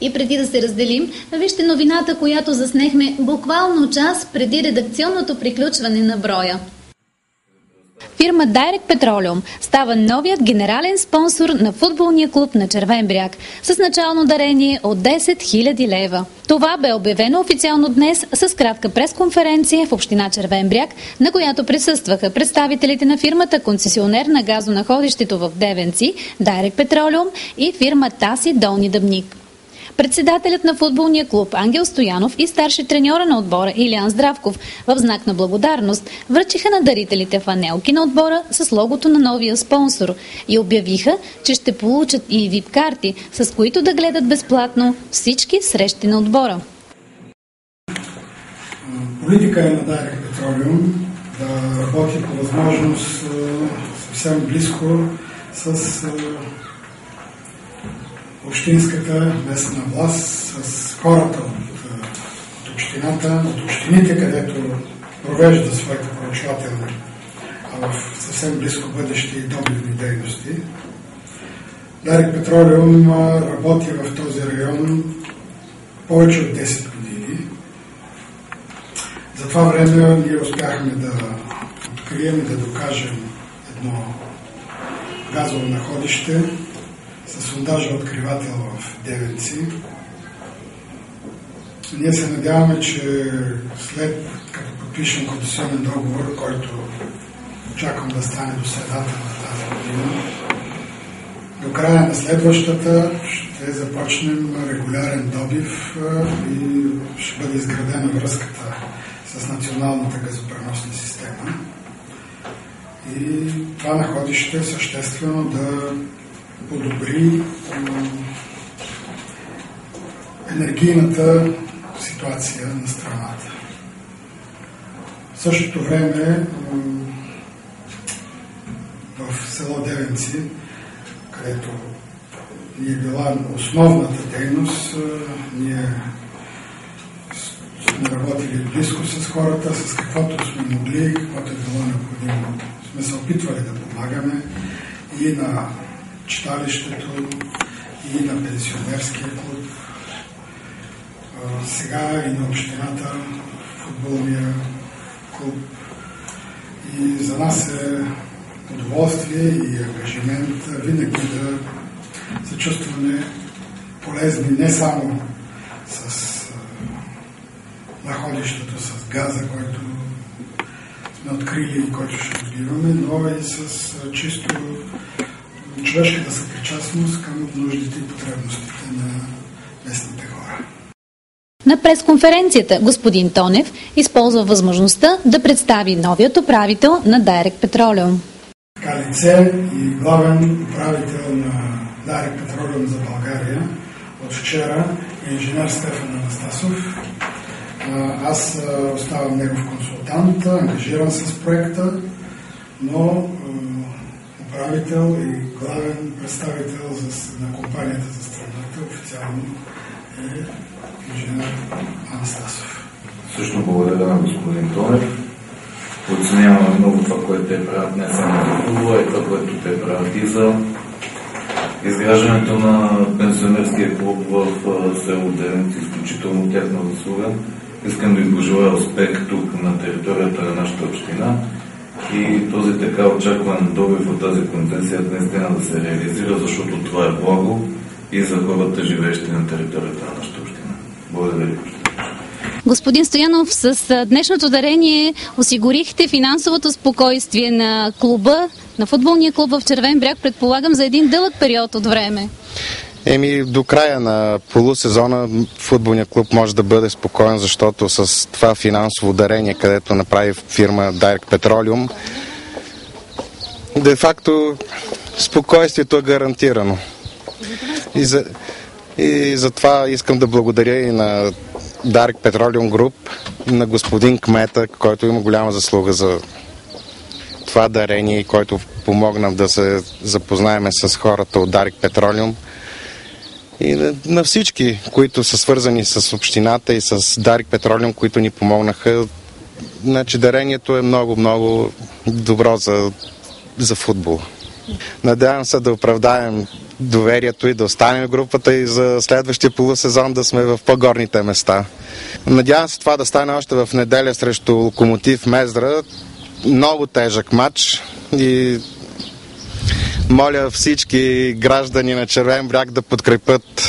И преди да се разделим, вижте новината, която заснехме буквално час преди редакционното приключване на броя. Фирма Direct Petroleum става новият генерален спонсор на футболния клуб на Червен бряг с начално дарение от 10 000 лева. Това бе обявено официално днес с кратка пресконференция в община Червен бряг, на която присъстваха представителите на фирмата концесионер на газонаходището в Девенци, Direct Petroleum, и фирма Таси Долни Дъбник. Председателят на футболния клуб Ангел Стоянов и старши треньора на отбора Илиан Здравков в знак на благодарност връчиха на дарителите фанелки на отбора с логото на новия спонсор и обявиха, че ще получат и вип-карти, с които да гледат безплатно всички срещи на отбора. Политика е на Direct Petroleum да работи по възможност съвсем близко с общинската местна власт, с хората от общината, от общините, където провежда своите проучвателни, а в съвсем близко бъдещи и добивни дейности. Direct Petroleum работи в този район повече от 10 години. За това време ние успяхме да открием и да докажем едно газово находище с сондажа откривател в Девенци. Ние се надяваме, че след като подпишем концесионен договор, който очаквам да стане до средата на тази година, до края на следващата ще започнем регулярен добив и ще бъде изградена връзката с националната газопреносна система. И това находище съществено да подобри енергийната ситуация на страната. В същото време в село Девенци, където ни е била основната дейност, ние сме работили близко с хората, с каквото сме могли, каквото е било необходимо. Сме се опитвали да помагаме и на читалището, и на пенсионерския клуб, сега и на общината, футболния клуб. И за нас е удоволствие и ангажимент винаги да се чувстваме полезни не само с находището, с газа, който сме открили и който ще добиваме, но и с чисто човешката съпричастност към нуждите и потребностите на местните хора. На пресконференцията господин Тонев използва възможността да представи новият управител на Direct Petroleum. Лице и главен управител на Direct Petroleum за България от вчера е инженер Стефан Анастасов. Аз оставам негов консултант, ангажиран с проекта, но управител и главен представител на компанията за страната официално е инженер Анастасов. Също благодаря на господин Тонев. Оценяваме много това, което те правят не само за футбола, и това, което те правят и за изграждането на пенсионерския клуб в село Девенци, изключително тяхна заслуга. Искам да ви пожелая успех тук на територията на нашата община и този така очакван добив от тази концесия наистина да се реализира, защото това е благо и за хората, живеещи на територията на нашата община. Благодаря ви. Господин Стоянов, с днешното дарение осигурихте финансовото спокойствие на клуба, на футболния клуб в Червен бряг, предполагам, за един дълъг период от време. До края на полусезона футболният клуб може да бъде спокоен, защото с това финансово дарение, където направи фирма Direct Petroleum, де-факто спокойствието е гарантирано. И затова искам да благодаря и на Direct Petroleum Group, на господин кмета, който има голяма заслуга за това дарение и който помогна да се запознаем с хората от Direct Petroleum. И на всички, които са свързани с общината и с Direct Petroleum, които ни помогнаха. Значи дарението е много добро за футбол. Надявам се да оправдаем доверието и да останем в групата и за следващия полусезон да сме в по-горните места. Надявам се това да стане още в неделя срещу Локомотив Мездра. Много тежък матч и моля всички граждани на Червен бряг да подкрепят